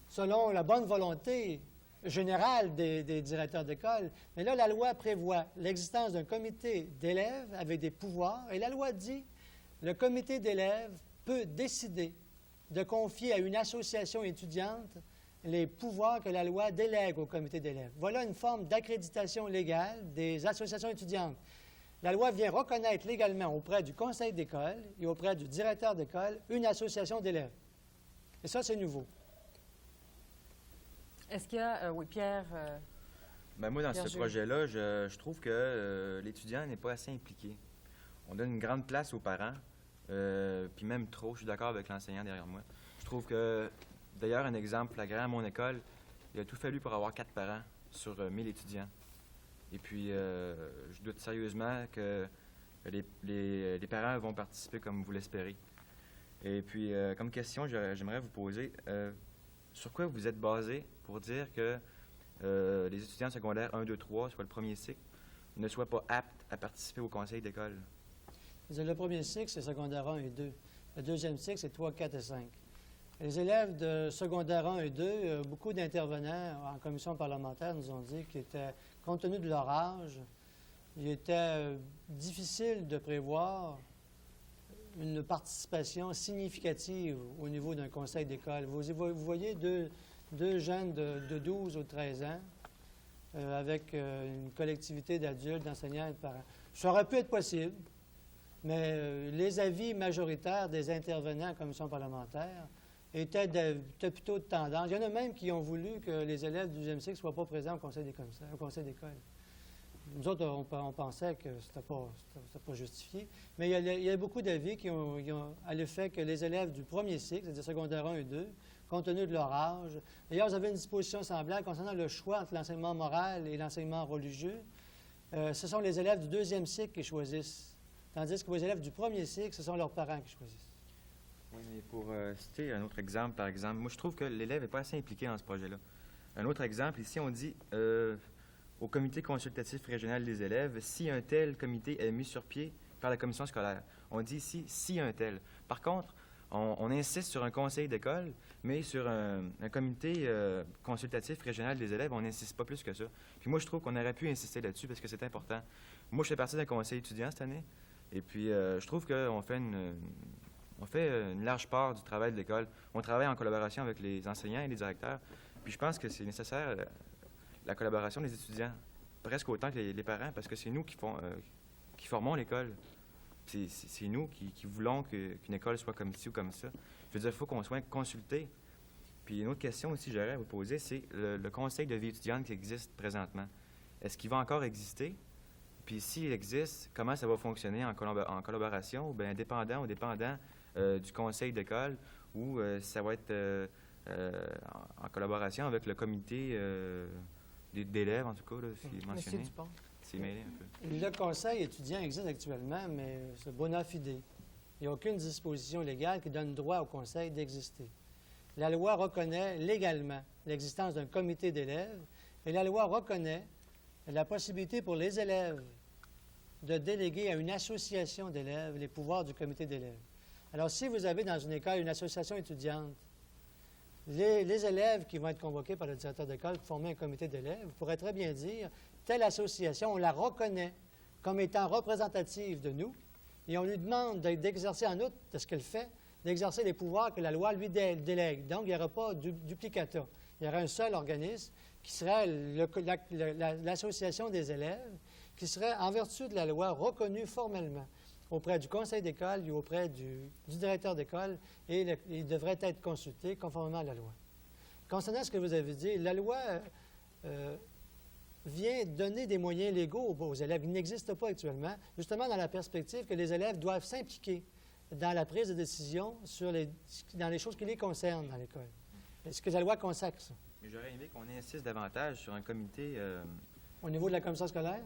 selon la bonne volonté générale des directeurs d'école. Mais là, la loi prévoit l'existence d'un comité d'élèves avec des pouvoirs. Et la loi dit que le comité d'élèves peut décider de confier à une association étudiante les pouvoirs que la loi délègue au comité d'élèves. Voilà une forme d'accréditation légale des associations étudiantes. La loi vient reconnaître légalement auprès du conseil d'école et auprès du directeur d'école une association d'élèves. Et ça, c'est nouveau. Est-ce qu'il y a... oui, Pierre... Bien, moi, dans Pierre ce Jules. projet-là, je trouve que l'étudiant n'est pas assez impliqué. On donne une grande place aux parents, puis même trop, je suis d'accord avec l'enseignant derrière moi. Je trouve que, d'ailleurs, un exemple flagrant à mon école, il a tout fallu pour avoir 4 parents sur 1000 étudiants. Et puis, je doute sérieusement que les parents vont participer comme vous l'espérez. Et puis, comme question, j'aimerais vous poser, sur quoi vous êtes basé pour dire que les étudiants secondaires 1, 2, 3, soit le premier cycle, ne soient pas aptes à participer au conseil d'école? Le premier cycle, c'est secondaire 1 et 2. Le deuxième cycle, c'est 3, 4 et 5. Les élèves de secondaire 1 et 2, beaucoup d'intervenants en commission parlementaire nous ont dit qu'étaient, compte tenu de leur âge, il était difficile de prévoir une participation significative au niveau d'un conseil d'école. Vous voyez deux jeunes de 12 ou 13 ans avec une collectivité d'adultes, d'enseignants et de parents. Ça aurait pu être possible, mais les avis majoritaires des intervenants en commission parlementaire étaient plutôt de tendance. Il y en a même qui ont voulu que les élèves du deuxième cycle ne soient pas présents au conseil d'école. Nous autres, on pensait que ce n'était pas justifié. Mais il y a beaucoup d'avis qui ont à l'effet que les élèves du premier cycle, c'est-à-dire secondaire 1 et 2, compte tenu de leur âge. D'ailleurs, vous avez une disposition semblable concernant le choix entre l'enseignement moral et l'enseignement religieux. Ce sont les élèves du deuxième cycle qui choisissent, tandis que les élèves du premier cycle, ce sont leurs parents qui choisissent. Oui, mais pour citer un autre exemple, par exemple, moi, je trouve que l'élève n'est pas assez impliqué dans ce projet-là. Un autre exemple, ici, on dit au comité consultatif régional des élèves, si un tel comité est mis sur pied par la commission scolaire. On dit ici, si un tel. Par contre, on insiste sur un conseil d'école, mais sur un comité consultatif régional des élèves, on n'insiste pas plus que ça. Puis moi, je trouve qu'on aurait pu insister là-dessus parce que c'est important. Moi, je fais partie d'un conseil étudiant cette année, et puis je trouve qu'on fait une large part du travail de l'école. On travaille en collaboration avec les enseignants et les directeurs, puis je pense que c'est nécessaire la collaboration des étudiants, presque autant que les parents, parce que c'est nous qui formons l'école. C'est nous qui voulons qu'une école soit comme ci ou comme ça. Je veux dire, il faut qu'on soit consulté. Puis une autre question aussi que j'aurais à vous poser, c'est le conseil de vie étudiante qui existe présentement. Est-ce qu'il va encore exister? Puis s'il existe, comment ça va fonctionner en collaboration, ou bien dépendant du conseil d'école, ou ça va être en collaboration avec le comité d'élèves, en tout cas, là, c'est mentionné. Monsieur Dupont. C'est mêlé un peu. Le conseil étudiant existe actuellement, mais c'est bona fide. Il n'y a aucune disposition légale qui donne droit au conseil d'exister. La loi reconnaît légalement l'existence d'un comité d'élèves et la loi reconnaît la possibilité pour les élèves de déléguer à une association d'élèves les pouvoirs du comité d'élèves. Alors, si vous avez dans une école une association étudiante, les élèves qui vont être convoqués par le directeur d'école pour former un comité d'élèves pourraient très bien dire telle association, on la reconnaît comme étant représentative de nous et on lui demande d'exercer en outre de ce qu'elle fait, d'exercer les pouvoirs que la loi lui délègue. Donc, il n'y aura pas de duplicata. Il y aura un seul organisme qui serait l'association des élèves, qui serait, en vertu de la loi, reconnue formellement auprès du conseil d'école et auprès du directeur d'école, et il devrait être consulté conformément à la loi. Concernant ce que vous avez dit, la loi vient donner des moyens légaux aux élèves. Il n'existe pas actuellement, justement dans la perspective que les élèves doivent s'impliquer dans la prise de décision dans les choses qui les concernent dans l'école. Est-ce que la loi consacre ça? Mais j'aurais aimé qu'on insiste davantage sur un comité... Au niveau de la commission scolaire?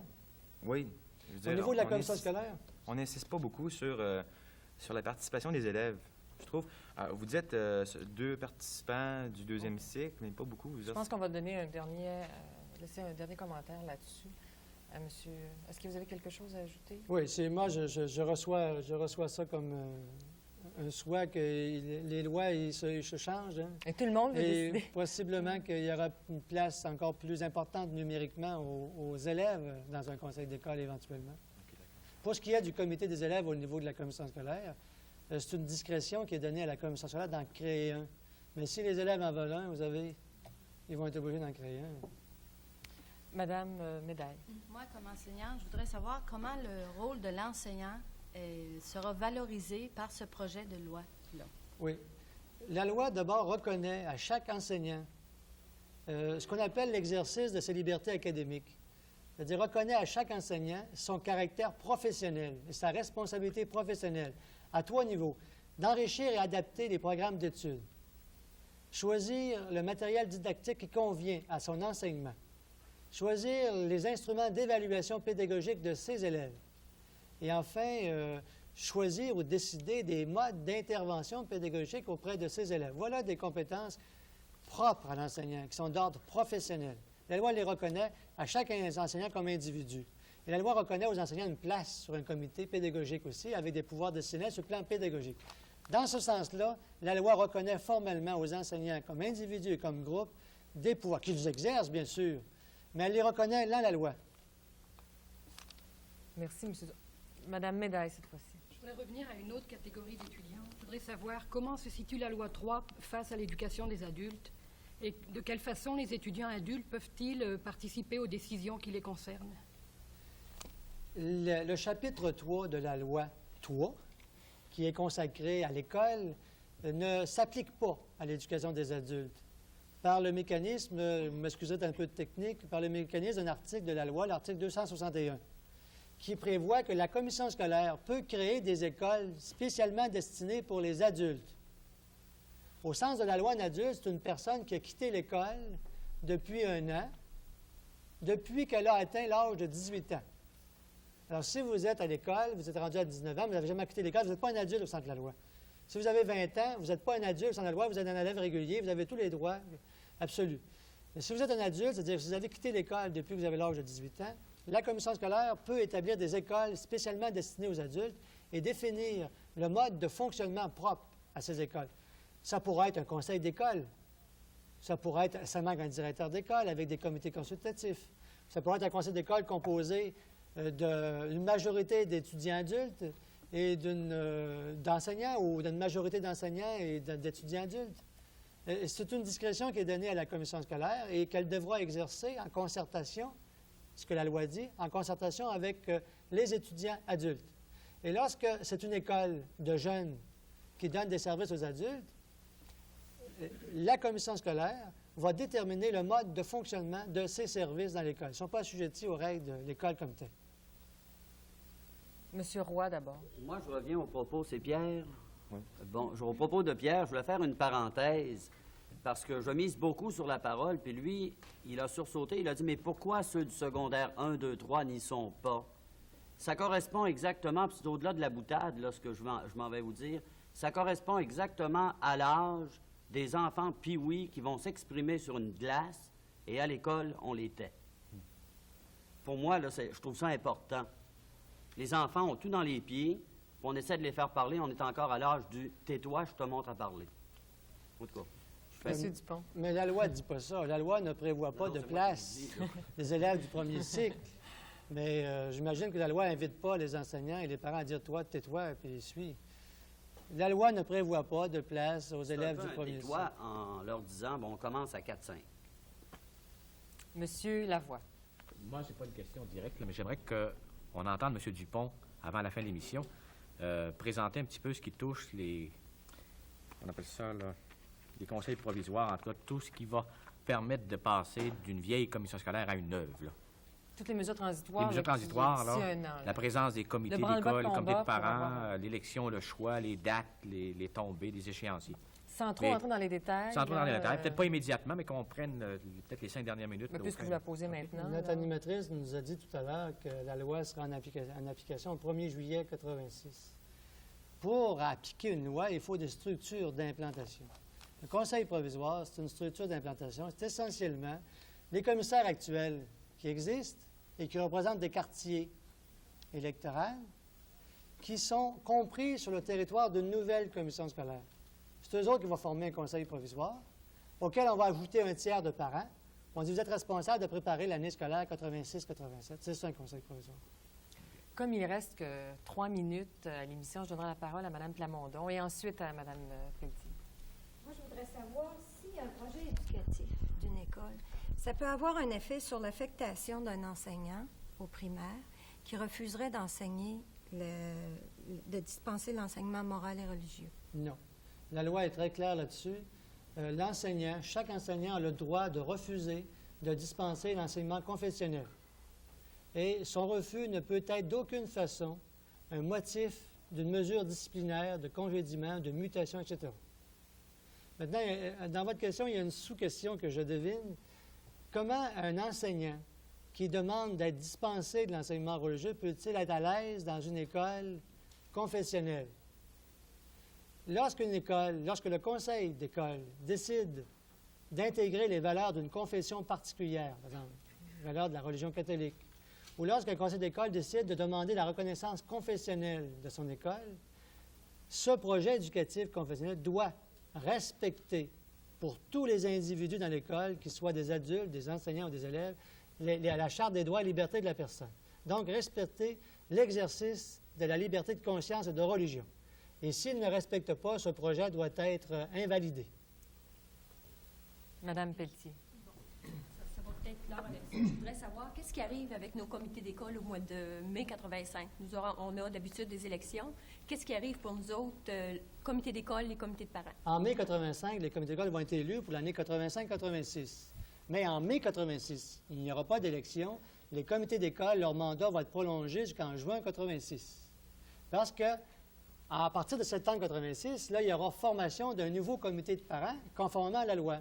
Oui. Je veux dire, Au niveau de la commission scolaire? On n'insiste pas beaucoup sur la participation des élèves. je trouve. Vous dites 2 participants du 2e cycle, mais pas beaucoup. Je pense qu'on va donner laisser un dernier commentaire là-dessus à monsieur. Est-ce que vous avez quelque chose à ajouter? Oui, moi, je reçois ça comme un souhait que les lois ils se changent. Hein. Et tout le monde veut Et décider. possiblement qu'il y aura une place encore plus importante numériquement aux élèves dans un conseil d'école éventuellement. Pour ce qui est du comité des élèves au niveau de la commission scolaire, c'est une discrétion qui est donnée à la commission scolaire d'en créer un. Mais si les élèves en veulent un, ils vont être obligés d'en créer un. Madame Médaille. Moi, comme enseignante, je voudrais savoir comment le rôle de l'enseignant sera valorisé par ce projet de loi-là. Oui. La loi, d'abord, reconnaît à chaque enseignant ce qu'on appelle l'exercice de ses libertés académiques. C'est-à-dire reconnaît à chaque enseignant son caractère professionnel et sa responsabilité professionnelle à 3 niveaux. D'enrichir et adapter les programmes d'études. Choisir le matériel didactique qui convient à son enseignement. Choisir les instruments d'évaluation pédagogique de ses élèves. Et enfin, choisir ou décider des modes d'intervention pédagogique auprès de ses élèves. Voilà des compétences propres à l'enseignant, qui sont d'ordre professionnel. La loi les reconnaît à chaque enseignant comme individu. Et la loi reconnaît aux enseignants une place sur un comité pédagogique aussi, avec des pouvoirs décisionnels sur le plan pédagogique. Dans ce sens-là, la loi reconnaît formellement aux enseignants comme individus et comme groupe des pouvoirs, qu'ils exercent, bien sûr, mais elle les reconnaît dans la loi. Merci, monsieur. Madame Médaille, cette fois-ci. Je voudrais revenir à une autre catégorie d'étudiants. Je voudrais savoir comment se situe la loi 3 face à l'éducation des adultes et de quelle façon les étudiants adultes peuvent-ils participer aux décisions qui les concernent. Le chapitre 3 de la loi 3, qui est consacré à l'école, ne s'applique pas à l'éducation des adultes. Par le mécanisme, m'excusez un peu de technique, par le mécanisme d'un article de la loi, l'article 261, qui prévoit que la commission scolaire peut créer des écoles spécialement destinées pour les adultes. Au sens de la loi, un adulte, c'est une personne qui a quitté l'école depuis 1 an, depuis qu'elle a atteint l'âge de 18 ans. Alors, si vous êtes à l'école, vous êtes rendu à 19 ans, vous n'avez jamais quitté l'école, vous n'êtes pas un adulte au sens de la loi. Si vous avez 20 ans, vous n'êtes pas un adulte au sens de la loi, vous êtes un élève régulier, vous avez tous les droits absolus. Mais si vous êtes un adulte, c'est-à-dire que si vous avez quitté l'école depuis que vous avez l'âge de 18 ans, la commission scolaire peut établir des écoles spécialement destinées aux adultes et définir le mode de fonctionnement propre à ces écoles. Ça pourrait être un conseil d'école. Ça pourrait être seulement un directeur d'école avec des comités consultatifs. Ça pourrait être un conseil d'école composé d'une majorité d'étudiants adultes et d'enseignants ou d'une majorité d'enseignants et d'étudiants adultes. C'est une discrétion qui est donnée à la commission scolaire et qu'elle devra exercer en concertation, ce que la loi dit, en concertation avec les étudiants adultes. Et lorsque c'est une école de jeunes qui donne des services aux adultes, la commission scolaire va déterminer le mode de fonctionnement de ces services dans l'école. Ils ne sont pas assujettis aux règles de l'école comme telle. Monsieur Roy, d'abord. Moi, je reviens au propos, c'est Pierre. Oui. Bon, au propos de Pierre, je voulais faire une parenthèse parce que je mise beaucoup sur la parole, puis lui, il a sursauté, il a dit « Mais pourquoi ceux du secondaire 1, 2, 3 n'y sont pas? » Ça correspond exactement, puis c'est au-delà de la boutade, là, ce que je m'en vais vous dire, ça correspond exactement à l'âge des enfants pee-wee qui vont s'exprimer sur une glace, et à l'école, on les tait. Pour moi, là, je trouve ça important. Les enfants ont tout dans les pieds, puis on essaie de les faire parler, on est encore à l'âge du « tais-toi, je te montre à parler ». En tout cas. Monsieur Dupont. Mais la loi ne dit pas ça. La loi ne prévoit pas de place des élèves du premier cycle. Mais j'imagine que la loi n'invite pas les enseignants et les parents à dire « toi, tais-toi », puis suis. La loi ne prévoit pas de place aux élèves du premier cycle. Tais-toi en leur disant « bon, on commence à 4-5 ». Monsieur Lavoie. Moi, c'est pas une question directe, là, mais j'aimerais qu'on entende M. Dupont, avant la fin de l'émission, présenter un petit peu ce qui touche on appelle ça, là, les conseils provisoires, en tout cas, tout ce qui va permettre de passer d'une vieille commission scolaire à une neuve, là. Toutes les mesures transitoires. Les mesures transitoires, là, la présence des comités d'école, les comités de parents, l'élection, le choix, les dates, les tombées, les échéanciers. Sans trop entrer dans les détails. Sans entrer dans les détails, peut-être pas immédiatement, mais qu'on prenne peut-être les 5 dernières minutes. Mais puisque vous la posez maintenant. Notre animatrice nous a dit tout à l'heure que la loi sera en application au 1er juillet 1986. pour appliquer une loi, il faut des structures d'implantation. Le conseil provisoire, c'est une structure d'implantation. C'est essentiellement les commissaires actuels qui existent et qui représentent des quartiers électoraux qui sont compris sur le territoire d'une nouvelle commission scolaire. C'est eux autres qui vont former un conseil provisoire auquel on va ajouter un tiers de parents. On dit, vous êtes responsable de préparer l'année scolaire 86-87. C'est ça, un conseil provisoire. Comme il reste que 3 minutes à l'émission, je donnerai la parole à Mme Plamondon et ensuite à Mme Pelletier. Moi, je voudrais savoir si un projet éducatif d'une école, ça peut avoir un effet sur l'affectation d'un enseignant au primaire qui refuserait d'enseigner, de dispenser l'enseignement moral et religieux. Non. La loi est très claire là-dessus. L'enseignant, chaque enseignant a le droit de refuser de dispenser l'enseignement confessionnel. Et son refus ne peut être d'aucune façon un motif d'une mesure disciplinaire, de congédiement, de mutation, etc. Maintenant, dans votre question, il y a une sous-question que je devine. Comment un enseignant qui demande d'être dispensé de l'enseignement religieux peut-il être à l'aise dans une école confessionnelle? Lorsque le conseil d'école décide d'intégrer les valeurs d'une confession particulière, par exemple, les valeurs de la religion catholique, ou lorsqu'un conseil d'école décide de demander la reconnaissance confessionnelle de son école, ce projet éducatif confessionnel doit respecter pour tous les individus dans l'école, qu'ils soient des adultes, des enseignants ou des élèves, la Charte des droits et libertés de la personne. Donc, respecter l'exercice de la liberté de conscience et de religion. Et s'il ne respecte pas, ce projet doit être invalidé. Madame Pelletier. Ça va peut-être clair avec ça. Je voudrais savoir qu'est-ce qui arrive avec nos comités d'école au mois de mai 85. On a d'habitude des élections. Qu'est-ce qui arrive pour nous autres, comités d'école et comités de parents? En mai 85, les comités d'école vont être élus pour l'année 85-86. Mais en mai 86, il n'y aura pas d'élection. Les comités d'école, leur mandat va être prolongé jusqu'en juin 86. Parce que à partir de septembre 86, là, il y aura formation d'un nouveau comité de parents conformément à la loi.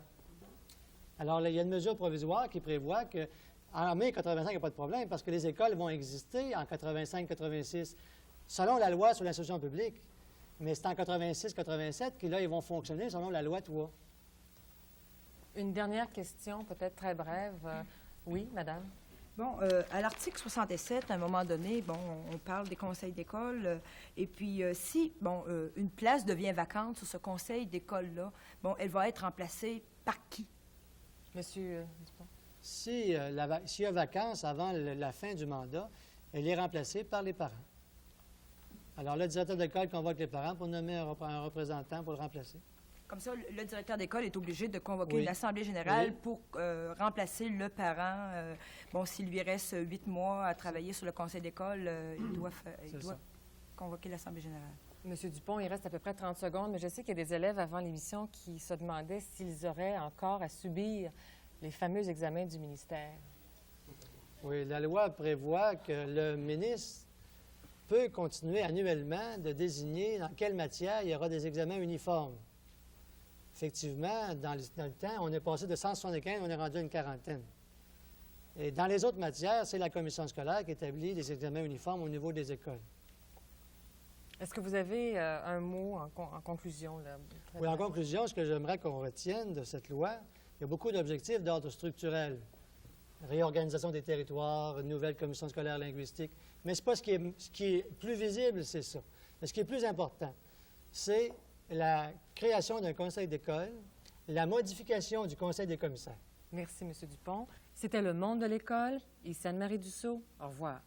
Alors, là, il y a une mesure provisoire qui prévoit qu'en mai 85, il n'y a pas de problème parce que les écoles vont exister en 85-86 selon la loi sur l'instruction publique. Mais c'est en 86-87 que là, ils vont fonctionner selon la loi 3. Une dernière question, peut-être très brève. Oui, madame? Bon, à l'article 67, à un moment donné, bon, on parle des conseils d'école, et puis si, bon, une place devient vacante sur ce conseil d'école-là, bon, elle va être remplacée par qui? Monsieur Dupont. S'il y a vacance avant la fin du mandat, elle est remplacée par les parents. Alors, le directeur d'école convoque les parents pour nommer un représentant pour le remplacer. Comme ça, le directeur d'école est obligé de convoquer une assemblée générale pour remplacer le parent. Bon, s'il lui reste 8 mois à travailler sur le conseil d'école, il doit convoquer l'assemblée générale. Monsieur Dupont, il reste à peu près 30 secondes, mais je sais qu'il y a des élèves avant l'émission qui se demandaient s'ils auraient encore à subir les fameux examens du ministère. Oui, la loi prévoit que le ministre peut continuer annuellement de désigner dans quelle matière il y aura des examens uniformes. Effectivement, dans le temps, on est passé de 175, on est rendu à une quarantaine. Et dans les autres matières, c'est la commission scolaire qui établit les examens uniformes au niveau des écoles. Est-ce que vous avez un mot en conclusion? Là, oui, en conclusion, ce que j'aimerais qu'on retienne de cette loi, il y a beaucoup d'objectifs d'ordre structurel. Réorganisation des territoires, une nouvelle commission scolaire linguistique. Mais ce n'est pas ce qui est plus visible, c'est ça. Mais ce qui est plus important, c'est la création d'un conseil d'école, la modification du conseil des commissaires. Merci, M. Dupont. C'était Le Monde de l'école. Ici Anne-Marie Dussault. Au revoir.